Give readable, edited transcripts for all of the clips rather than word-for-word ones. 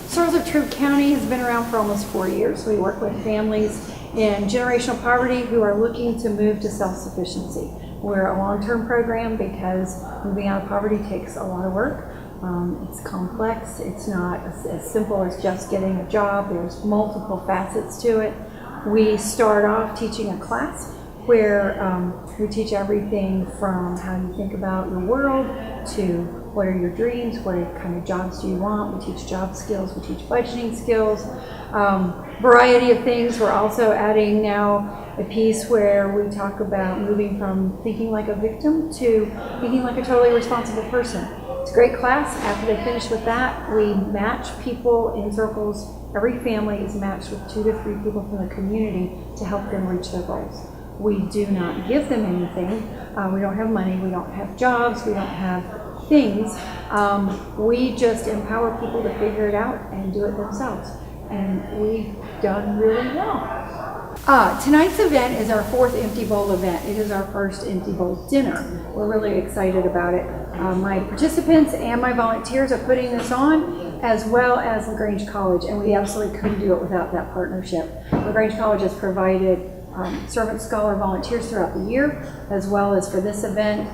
Circles of Troup County has been around for almost 4 years. We work with families in generational poverty who are looking to move to self-sufficiency. We're a long-term program because moving out of poverty takes a lot of work. It's complex. It's not as simple as just getting a job. There's multiple facets to it. We start off teaching a class where we teach everything from how you think about your world to what are your dreams, what kind of jobs do you want. We teach job skills, we teach budgeting skills, variety of things. We're also adding now a piece where we talk about moving from thinking like a victim to thinking like a totally responsible person. It's a great class. After they finish with that, we match people in circles. Every family is matched with 2 to 3 people from the community to help them reach their goals. We do not give them anything. We don't have money. We don't have jobs. We don't have things. We just empower people to figure it out and do it themselves. And we've done really well. Tonight's event is our 4th Empty Bowl event. It is our first Empty Bowl dinner. We're really excited about it. My participants and my volunteers are putting this on, as well as LaGrange College, and we absolutely couldn't do it without that partnership. LaGrange College has provided Servant Scholar volunteers throughout the year, as well as for this event.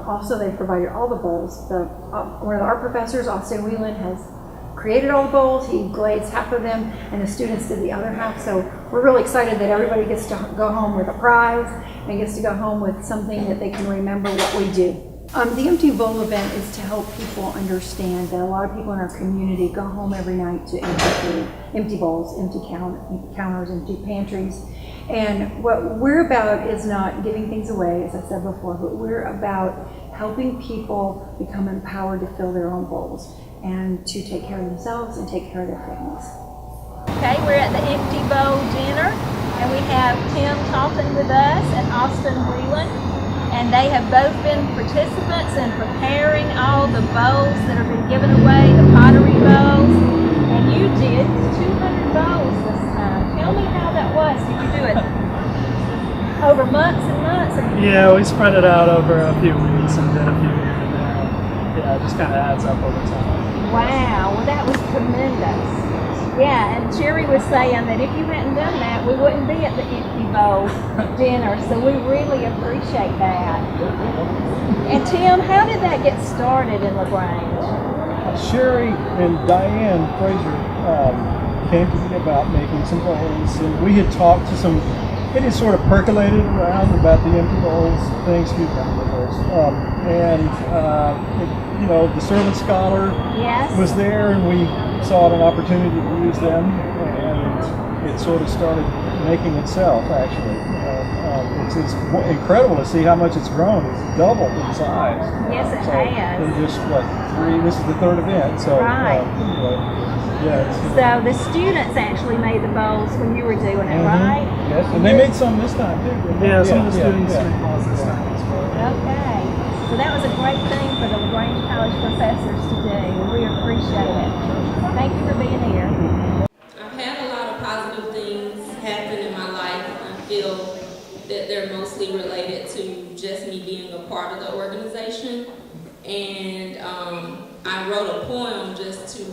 Also, they've provided all the bowls. One of the art professors, Austin Whelan, has created all the bowls. He glazed half of them, and the students did the other half. So we're really excited that everybody gets to go home with a prize and gets to go home with something that they can remember what we do. The Empty Bowl event is to help people understand that a lot of people in our community go home every night to empty food, empty bowls, empty counters, empty pantries. And what we're about is not giving things away, as I said before, but we're about helping people become empowered to fill their own bowls and to take care of themselves and take care of their families. Okay, we're at the Empty Bowl dinner, and we have Tim Toppin with us and Austin Whelan, and they have both been participants in preparing all the bowls that have been given away, the pottery bowls, and you did 200 bowls this time. Tell me how that was. Did you do it over months and months? Yeah, we spread it out over a few weeks and did a few here and there. Yeah, it just kind of adds up over time. Wow, well that was tremendous. Yeah, and Sherry was saying that if you hadn't done that, we wouldn't be at the Empty Bowl dinner, so we really appreciate that. And Tim, how did that get started in LaGrange? Sherry and Diane Fraser came to me about making some bowls, and we had talked to some, it had sort of percolated around about the Empty Bowls thing, excuse me, the Servant Scholar Yes. was there, and we saw an opportunity to use them, and it sort of started making itself, actually. It's incredible to see how much it's grown. It's doubled in size. Yes, it has. In just, this is the 3rd event, so. Right. So the students actually made the bowls when you were doing it, right? Yes, and they made some this time, too. didn't they? Yeah, some of the students yeah. make balls this time as well. Okay. So that was a great thing for the LaGrange College professors to do. We appreciate it. Thank you for being here. I've had a lot of positive things happen in my life. I feel that they're mostly related to just me being a part of the organization. And I wrote a poem just to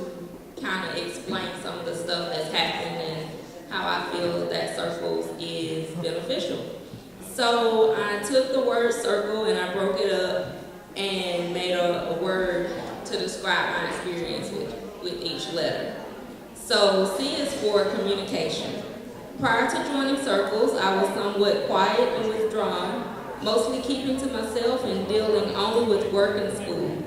kind of explain some of the stuff that's happened and how I feel that circles is beneficial. So I took the word circle and I broke it up and made a word to describe my experience with each letter. So C is for communication. Prior to joining circles, I was somewhat quiet and withdrawn, mostly keeping to myself and dealing only with work and school.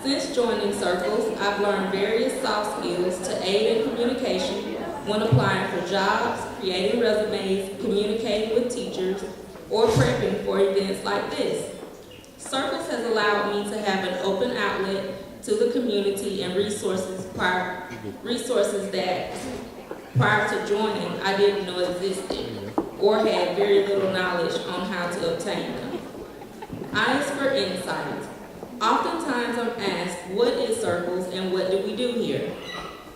Since joining circles, I've learned various soft skills to aid in communication when applying for jobs, creating resumes, communicating with teachers, or prepping for events like this. Circles has allowed me to have an open outlet to the community and resources that prior to joining I didn't know existed or had very little knowledge on how to obtain them. I is for insight. Oftentimes I'm asked, what is Circles and what do we do here?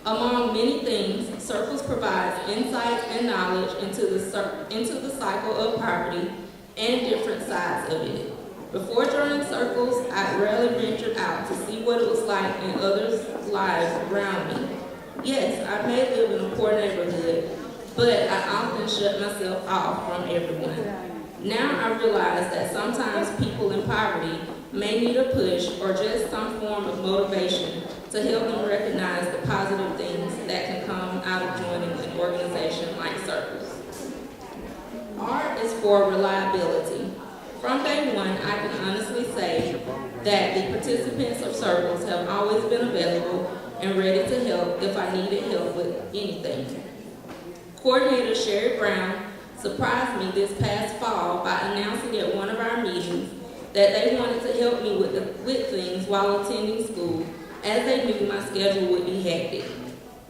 Among many things, Circles provides insights and knowledge into the cycle of poverty and different sides of it. Before joining Circles, I rarely ventured out to see what it was like in others' lives around me. Yes, I may live in a poor neighborhood, but I often shut myself off from everyone. Now I realize that sometimes people in poverty may need a push or just some form of motivation to help them recognize the positive things that can come out of joining an organization like Circles. R is for reliability. From day one, I can honestly say that the participants of Circles have always been available and ready to help if I needed help with anything. Coordinator Sherry Brown surprised me this past fall by announcing at one of our meetings that they wanted to help me with things while attending school, as they knew my schedule would be hectic.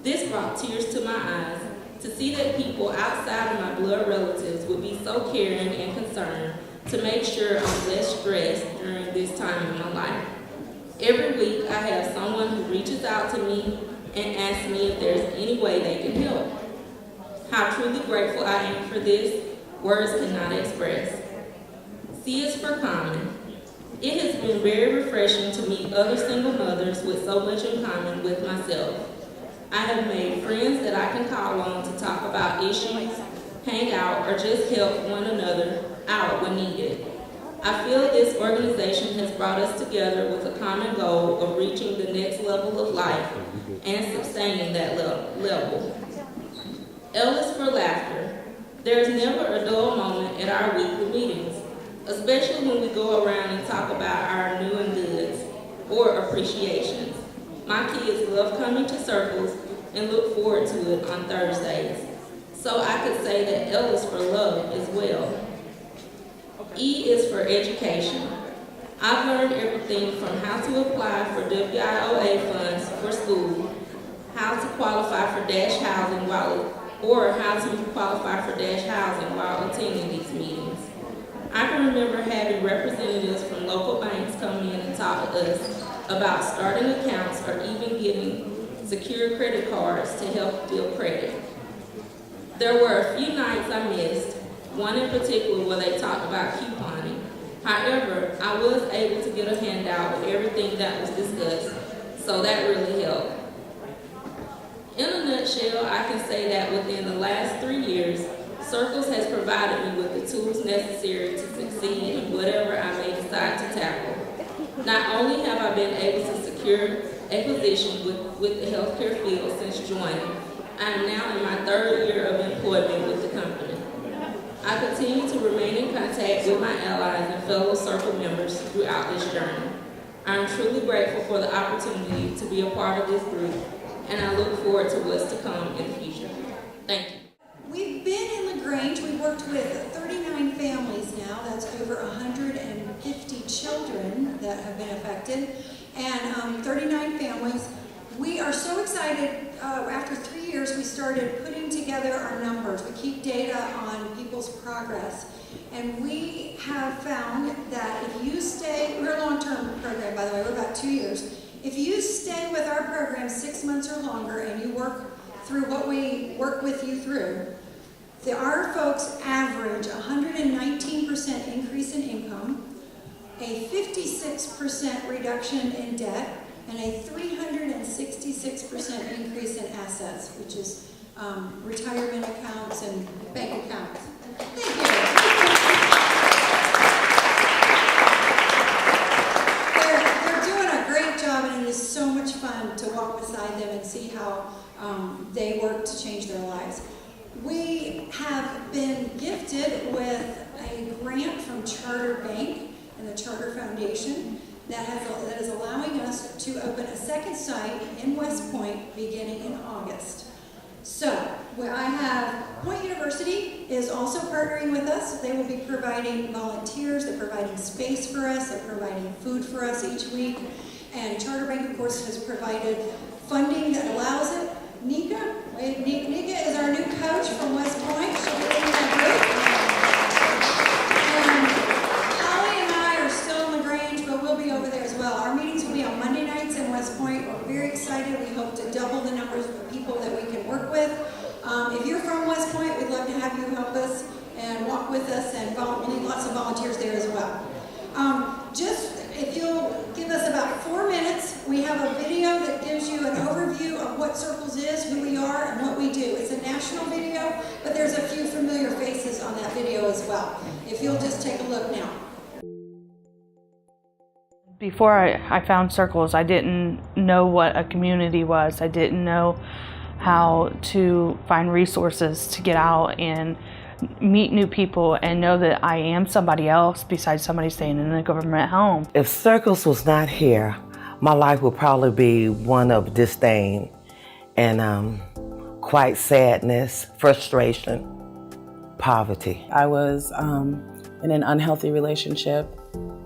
This brought tears to my eyes to see that people outside of my blood relatives would be so caring and concerned to make sure I'm less stressed during this time in my life. Every week I have someone who reaches out to me and asks me if there's any way they can help. How truly grateful I am for this, words cannot express. C is for common. It has been very refreshing to meet other single mothers with so much in common with myself. I have made friends that I can call on to talk about issues, hang out, or just help one another out when needed. I feel this organization has brought us together with a common goal of reaching the next level of life and sustaining that level. L is for laughter. There is never a dull moment at our weekly meetings, especially when we go around and talk about our new and goods or appreciations. My kids love coming to Circles and look forward to it on Thursdays. So I could say that L is for love as well. E is for education. I've learned everything from how to apply for WIOA funds for school, how to qualify for DASH housing while attending these meetings. I can remember having representatives from local banks come in and talk to us about starting accounts or even getting secure credit cards to help build credit. There were a few nights I missed, one in particular where they talked about couponing. However, I was able to get a handout with everything that was discussed, so that really helped. In a nutshell, I can say that within the last 3 years, Circles has provided me with the tools necessary to succeed in whatever I may decide to tackle. Not only have I been able to secure a position with the healthcare field since joining, I am now in my 3rd year of employment with the company. I continue to remain in contact with my allies and fellow Circle members throughout this journey. I am truly grateful for the opportunity to be a part of this group, and I look forward to what's to come in the future. Thank you. We've been in LaGrange. We've worked with 39 families now. That's over 150 children that have been affected, and 39 families. We are so excited. After 3 years, we started putting together our numbers. We keep data on people's progress. And we have found that if you stay, we're a long-term program, by the way, we're about 2 years. If you stay with our program 6 months or longer and you work through what we work with you through, our folks average 119% increase in income, a 56% reduction in debt, and a 366% increase in assets, which is retirement accounts and bank accounts. Thank you. They're doing a great job, and it is so much fun to walk beside them and see how they work to change their lives. We have been gifted with a grant from Charter Bank and the Charter Foundation that is allowing us to open a second site in West Point beginning in August. So, where I have Point University is also partnering with us. They will be providing volunteers, they're providing space for us, they're providing food for us each week. And Charter Bank, of course, has provided funding that allows it. Nika is our new coach from West Point. She'll be in that group. And Holly and I are still in LaGrange, but we'll be over there as well. Our meetings will be on Monday nights in West Point. We're very excited. We hope to double the numbers of people that we can work with. If you're from West Point, we'd love to have you help us and walk with us, and we need lots of volunteers there as well. Just if you'll give us about 4 minutes, we have a video that gives you an overview of what Circles is. is, who we are, and what we do. It's a national video, but there's a few familiar faces on that video as well. If you'll just take a look now. Before I found Circles, I didn't know what a community was. I didn't know how to find resources to get out and meet new people and know that I am somebody else besides somebody staying in a government home. If Circles was not here, my life would probably be one of disdain and quite sadness, frustration, poverty. I was in an unhealthy relationship,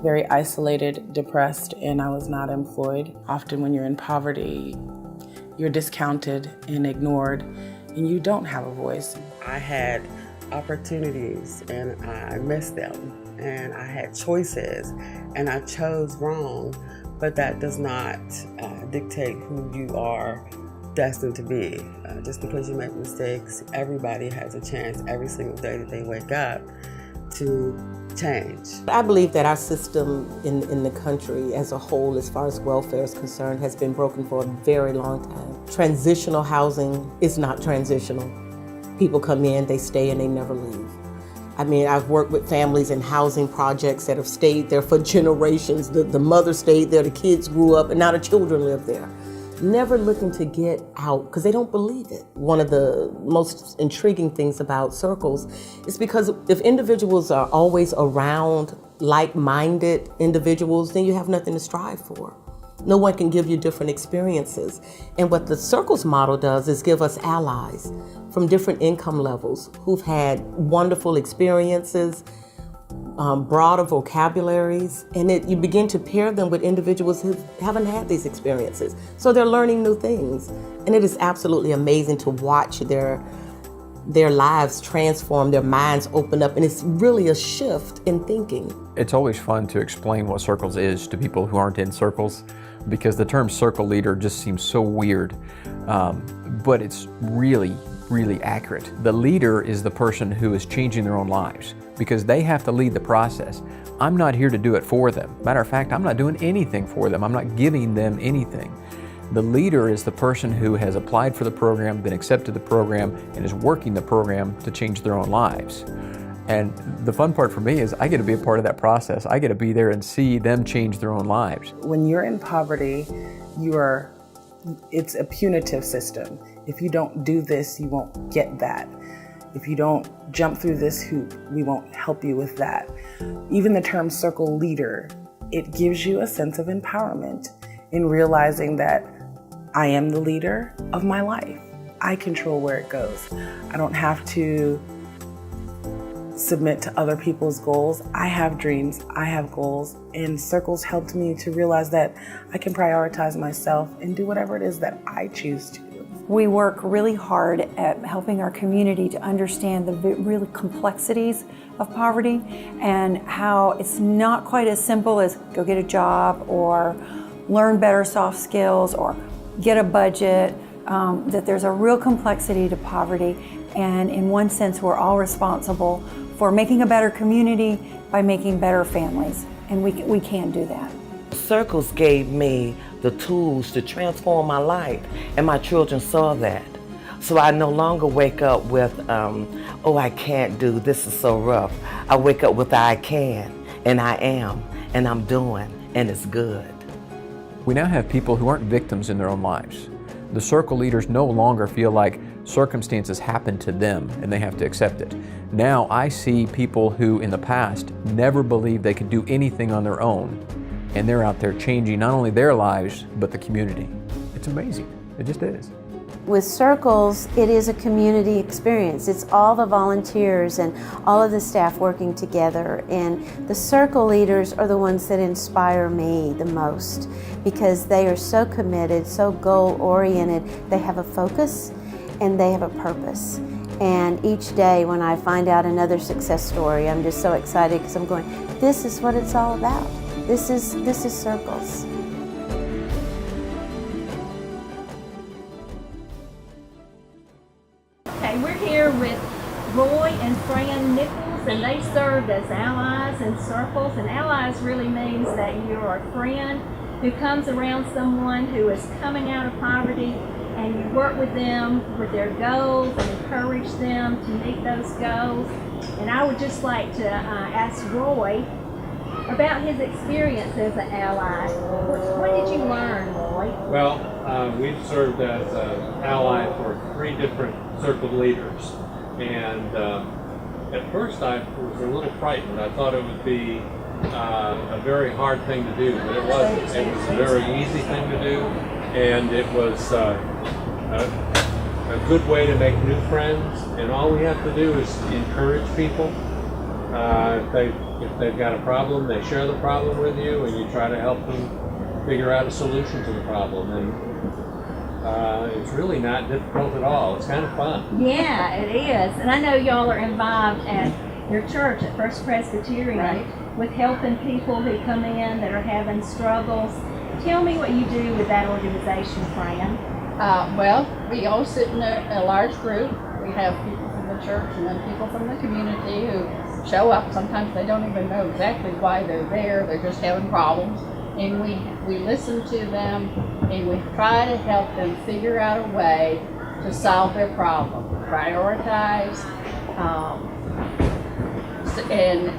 very isolated, depressed, and I was not employed. Often when you're in poverty, you're discounted and ignored, and you don't have a voice. I had opportunities and I missed them, and I had choices and I chose wrong, but that does not dictate who you are destined to be. Just because you make mistakes, everybody has a chance every single day that they wake up to change. I believe that our system in the country as a whole, as far as welfare is concerned, has been broken for a very long time. Transitional housing is not transitional. People come in, they stay, and they never leave. I mean, I've worked with families in housing projects that have stayed there for generations. The mother stayed there, the kids grew up, and now the children live there. Never looking to get out because they don't believe it. One of the most intriguing things about Circles is because if individuals are always around like-minded individuals, then you have nothing to strive for. No one can give you different experiences. And what the Circles model does is give us allies from different income levels who've had wonderful experiences, broader vocabularies, and you begin to pair them with individuals who haven't had these experiences. So they're learning new things. And it is absolutely amazing to watch their lives transform, their minds open up, and it's really a shift in thinking. It's always fun to explain what Circles is to people who aren't in Circles, because the term circle leader just seems so weird, but it's really accurate. The leader is the person who is changing their own lives because they have to lead the process. I'm not here to do it for them. Matter of fact, I'm not doing anything for them. I'm not giving them anything. The leader is the person who has applied for the program, been accepted the program, and is working the program to change their own lives. And the fun part for me is I get to be a part of that process. I get to be there and see them change their own lives. When you're in poverty, it's a punitive system. If you don't do this, you won't get that. If you don't jump through this hoop, we won't help you with that. Even the term circle leader, it gives you a sense of empowerment in realizing that I am the leader of my life. I control where it goes. I don't have to submit to other people's goals. I have dreams, I have goals, and Circles helped me to realize that I can prioritize myself and do whatever it is that I choose to. We work really hard at helping our community to understand the real complexities of poverty and how it's not quite as simple as go get a job or learn better soft skills or get a budget, that there's a real complexity to poverty, and in one sense we're all responsible for making a better community by making better families, and we can do that. Circles gave me the tools to transform my life, and my children saw that. So I no longer wake up with, oh, I can't do, this is so rough. I wake up with I can, and I am, and I'm doing, and it's good. We now have people who aren't victims in their own lives. The circle leaders no longer feel like circumstances happen to them and they have to accept it. Now I see people who in the past never believed they could do anything on their own, and they're out there changing not only their lives, but the community. It's amazing. It just is. With Circles, it is a community experience. It's all the volunteers and all of the staff working together, and the circle leaders are the ones that inspire me the most because they are so committed, so goal-oriented. They have a focus and they have a purpose. And each day when I find out another success story, I'm just so excited because I'm going, this is what it's all about. This is Circles. Okay, we're here with Roy and Fran Nichols, and they served as allies in Circles. And allies really means that you're a friend who comes around someone who is coming out of poverty, and you work with them with their goals and encourage them to meet those goals. And I would just like to ask Roy about his experience as an ally. What did you learn, Roy? Well, we've served as an ally for 3 different circle leaders. And at first I was a little frightened. I thought it would be a very hard thing to do, but it wasn't. It was a very easy thing to do, and it was a good way to make new friends. And all we have to do is encourage people. If they've got a problem, they share the problem with you, and you try to help them figure out a solution to the problem. And it's really not difficult at all. It's kind of fun. Yeah, it is. And I know y'all are involved at your church at First Presbyterian with helping people who come in that are having struggles. Tell me what you do with that organization, Fran. Well, we all sit in a large group. We have people from the church and then people from the community who show up. Sometimes they don't even know exactly why they're there. They're just having problems. And we listen to them and we try to help them figure out a way to solve their problem. Prioritize and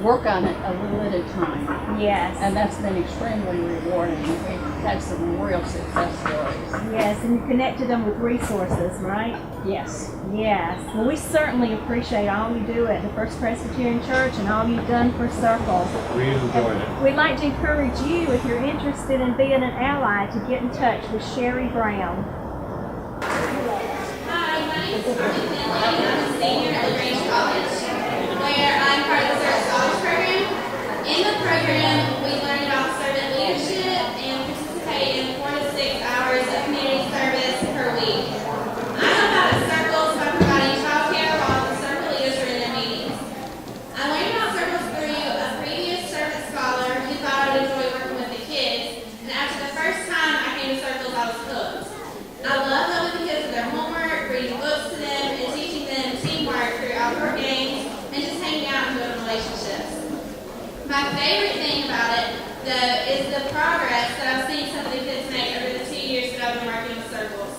work on it a little at a time. Yes. And that's been extremely rewarding. We've had some real success stories. Yes, and you connected them with resources, right? Yes. Yes. Well, we certainly appreciate all you do at the First Presbyterian Church and all you've done for Circles. We enjoyed it. We'd like to encourage you, if you're interested in being an ally, to get in touch with Sherry Brown. Hi, my name is Carmen Finley. I'm a senior at LaGrange College, where I'm part of the Servant Scholars Program. In the program, we learn about servant leadership and participate in 4 to 6 hours of community service per week. I know how to Circles by providing childcare while the circle leaders are in their meetings. I learned about Circles through a previous servant scholar who thought I would enjoy working with the kids, and after the first time I came to Circles, I was hooked. I love helping the kids with their homework, reading books to them, and teaching them teamwork through outdoor games and just hanging out and building relationships. My favorite thing about it, though, is the progress that I've seen some of the kids make over the 2 years that I've been working with Circles.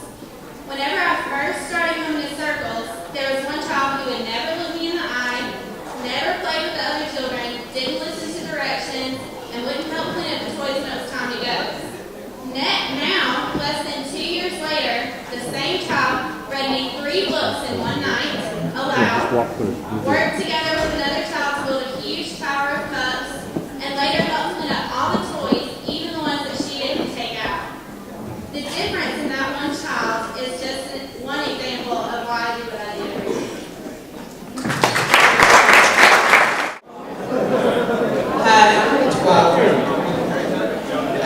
Whenever I first started coming to Circles, there was one child who would never look me in the eye, never played with the other children, didn't listen to directions, and wouldn't help clean up the toys when it was time to go. Now, less than 2 years later, the same child read me 3 books in one night, aloud, worked together with another child to build a huge tower of cups, and later helped clean up all the toys, even the ones that she didn't take out. The difference in that one child is just one example of why I do what I do. Hi, wow.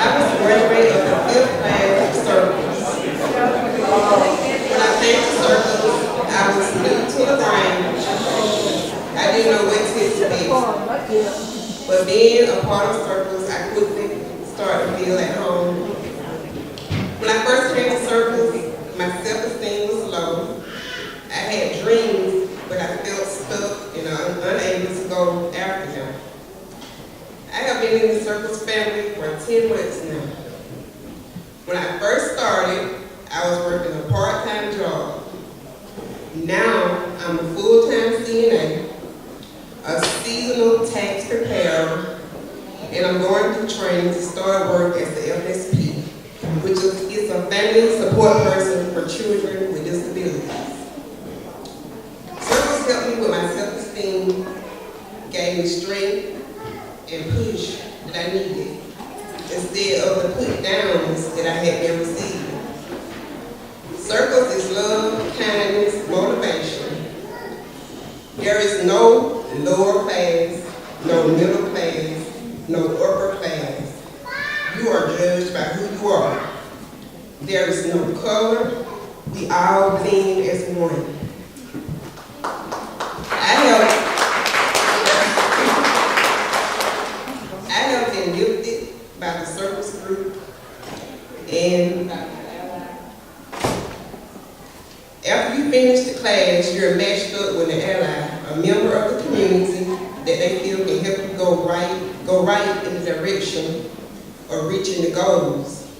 I was graduated of the 5th class of Circles. When I came to Circles, I was new to the range. I didn't know what to expect. But being a part of Circles, I quickly started to feel at home. When I first came to Circles, my self-esteem was low. I had dreams, but I felt stuck and unable to go after them. I have been in the Circles family for 10 months now. When I first started, I was working a part-time job. Now, I'm a full-time CNA, a seasonal tax preparer, and I'm going through training to start work as the FSP, which is a family support person for children with disabilities. Circles helped me with my self-esteem, gave me strength and push that I needed, instead of the put downs that I had been receiving. Circles is love, kindness, motivation. There is no lower class, no middle class, no upper class. You are judged by who you are. There is no color. We all blend as one. I have been gifted by the Circles group, and after you finish the class, you're matched up with an ally, a member of the community that they feel can help you go right in the direction of reaching the goals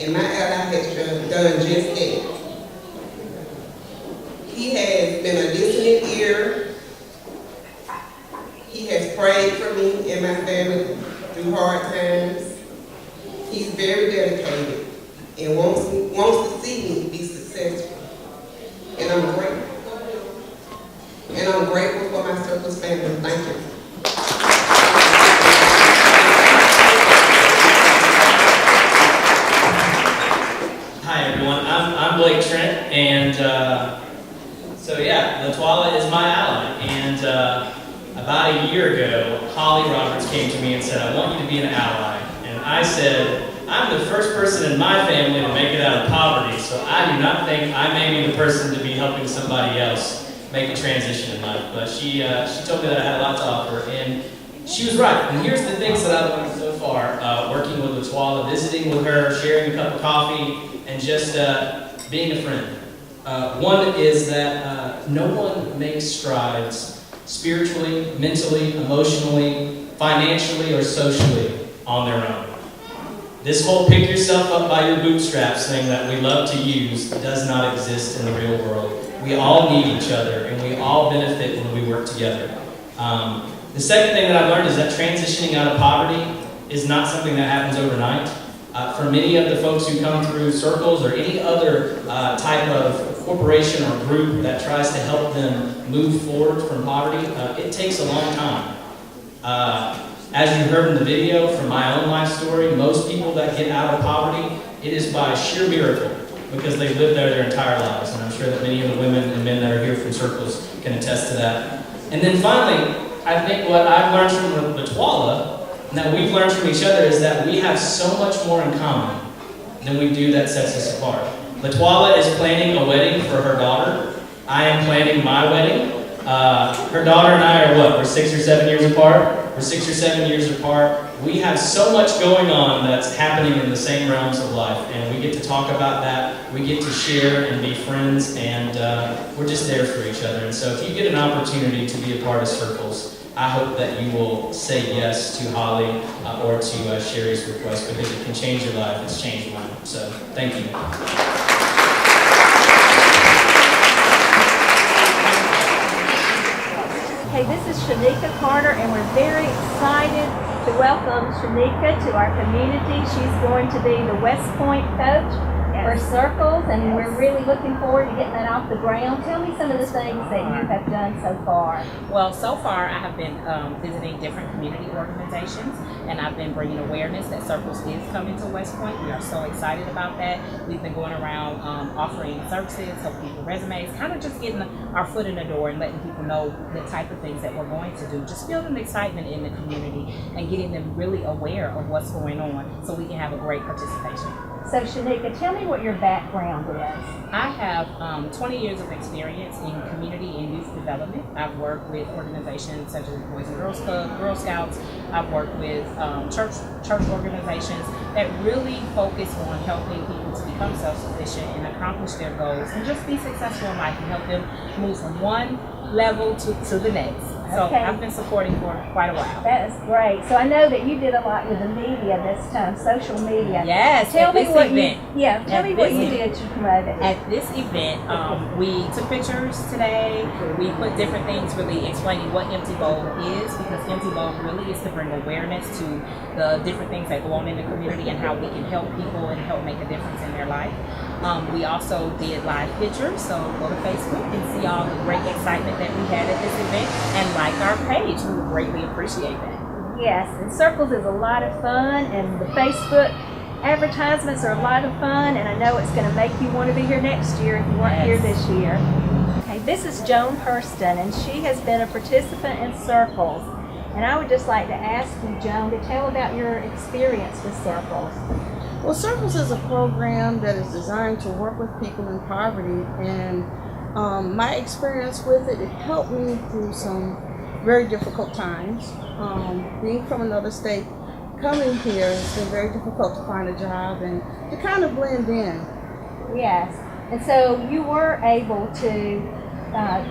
and my ally has done just that. He has been a listening ear. He has prayed for me and my family through hard times. He's very dedicated and wants to see me be successful. And I'm grateful. And I'm grateful for my Circles family. Thank you. Hi everyone, I'm Blake Trent, and so yeah, LaTwala is my ally. And about a year ago, Holly Roberts came to me and said, I want you to be an ally. And I said, I'm the first person in my family to make it out of poverty, so I do not think I may be the person to be helping somebody else make a transition in life. But she told me that I had a lot to offer, and she was right. And here's the things that I've learned so far, working with LaTwala, visiting with her, sharing a cup of coffee, and just being a friend. One is that no one makes strides spiritually, mentally, emotionally, financially, or socially on their own. This whole pick yourself up by your bootstraps thing that we love to use does not exist in the real world. We all need each other, and we all benefit when we work together. The second thing that I've learned is that transitioning out of poverty is not something that happens overnight. For many of the folks who come through Circles or any other type of corporation or group that tries to help them move forward from poverty, it takes a long time. As you heard in the video from my own life story, most people that get out of poverty, it is by sheer miracle because they've lived there their entire lives. And I'm sure that many of the women and men that are here from Circles can attest to that. And then finally, I think what I've learned from LaTwala, and that we've learned from each other, is that we have so much more in common than we do that sets us apart. LaTwala is planning a wedding for her daughter. I am planning my wedding. Her daughter and I are what? We're 6 or 7 years apart? We're 6 or 7 years apart. We have so much going on that's happening in the same realms of life, and we get to talk about that. We get to share and be friends, and we're just there for each other. And so if you get an opportunity to be a part of Circles, I hope that you will say yes to Holly or to Sherry's request, because it can change your life. It's changed mine. So thank you. Hey, this is Shanika Carter, and we're very excited to welcome Shanika to our community. She's going to be the West Point coach for Circles, and we're really looking forward to getting that off the ground. Tell me some of the things that you have done so far. Well, so far I have been visiting different community organizations, and I've been bringing awareness that Circles is coming to West Point. We are so excited about that. We've been going around offering services, helping people resumes, kind of just getting our foot in the door and letting people know the type of things that we're going to do. Just building excitement in the community and getting them really aware of what's going on so we can have a great participation. So Shanika, tell me what your background is. I have 20 years of experience in community and youth development. I've worked with organizations such as Boys and Girls Club, Girl Scouts. I've worked with church organizations that really focus on helping people to become self-sufficient and accomplish their goals and just be successful in life and help them move from one level to the next. So Okay. I've been supporting for quite a while. That is great. So I know that you did a lot with the media this time, social media. Yes, Tell at me this what event. tell me what you this did to promote it. At this event, we took pictures today. We put different things really explaining what Empty Bowl is, because Empty Bowl really is to bring awareness to the different things that go on in the community and how we can help people and help make a difference in their life. We also did live pictures, so go to Facebook and see all the great excitement that we had at this event and like our page. We would greatly appreciate that. Yes, and Circles is a lot of fun, and the Facebook advertisements are a lot of fun, and I know it's going to make you want to be here next year if you weren't here this year. Okay, this is Joan Hurston, and she has been a participant in Circles. And I would just like to ask you, Joan, to tell about your experience with Circles. Well, Circles is a program that is designed to work with people in poverty, and my experience with it helped me through some very difficult times. Being from another state, coming here, it's been very difficult to find a job and to kind of blend in. Yes, and so you were able to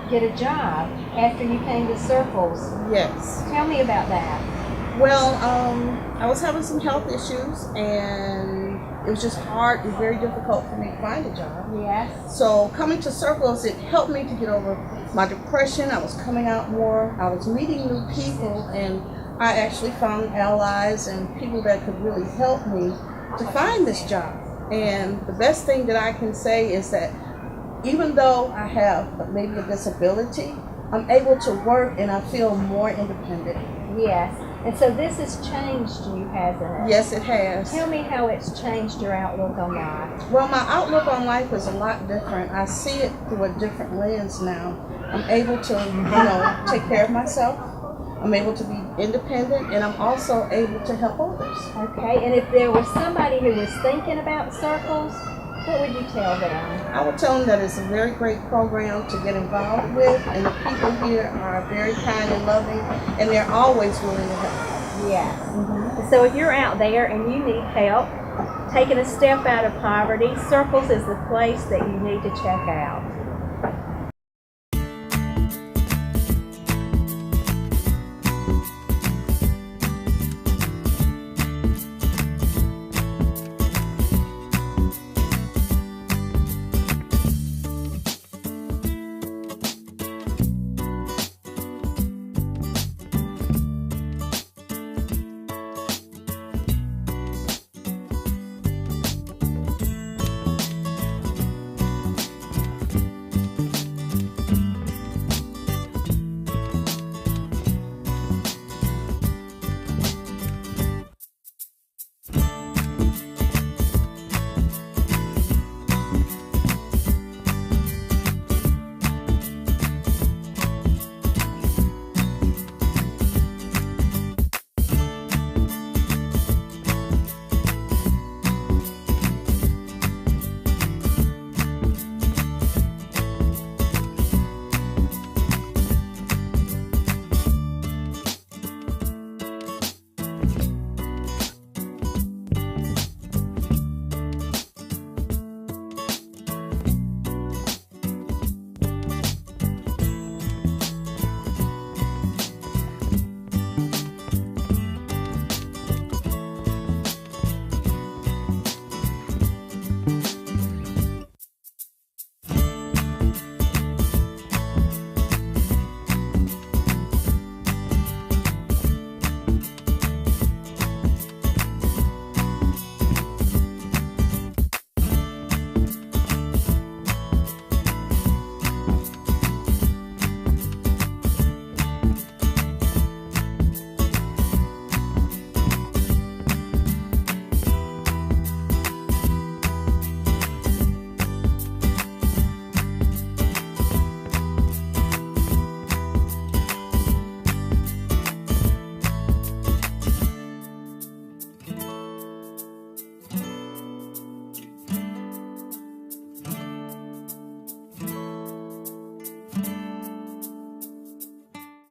get a job after you came to Circles. Yes. Tell me about that. Well, I was having some health issues, and it was just hard and very difficult for me to find a job. Yes. So coming to Circles, it helped me to get over my depression. I was coming out more. I was meeting new people, and I actually found allies and people that could really help me to find this job. And the best thing that I can say is that even though I have maybe a disability, I'm able to work and I feel more independent. Yes. And so this has changed you, hasn't it? Yes, it has. Tell me how it's changed your outlook on life. Well, my outlook on life is a lot different. I see it through a different lens now. I'm able to, take care of myself. I'm able to be independent, and I'm also able to help others. Okay, and if there was somebody who was thinking about Circles, what would you tell them? I would tell them that it's a very great program to get involved with, and the people here are very kind and loving, and they're always willing to help. Yes. So if you're out there and you need help taking a step out of poverty, Circles is the place that you need to check out.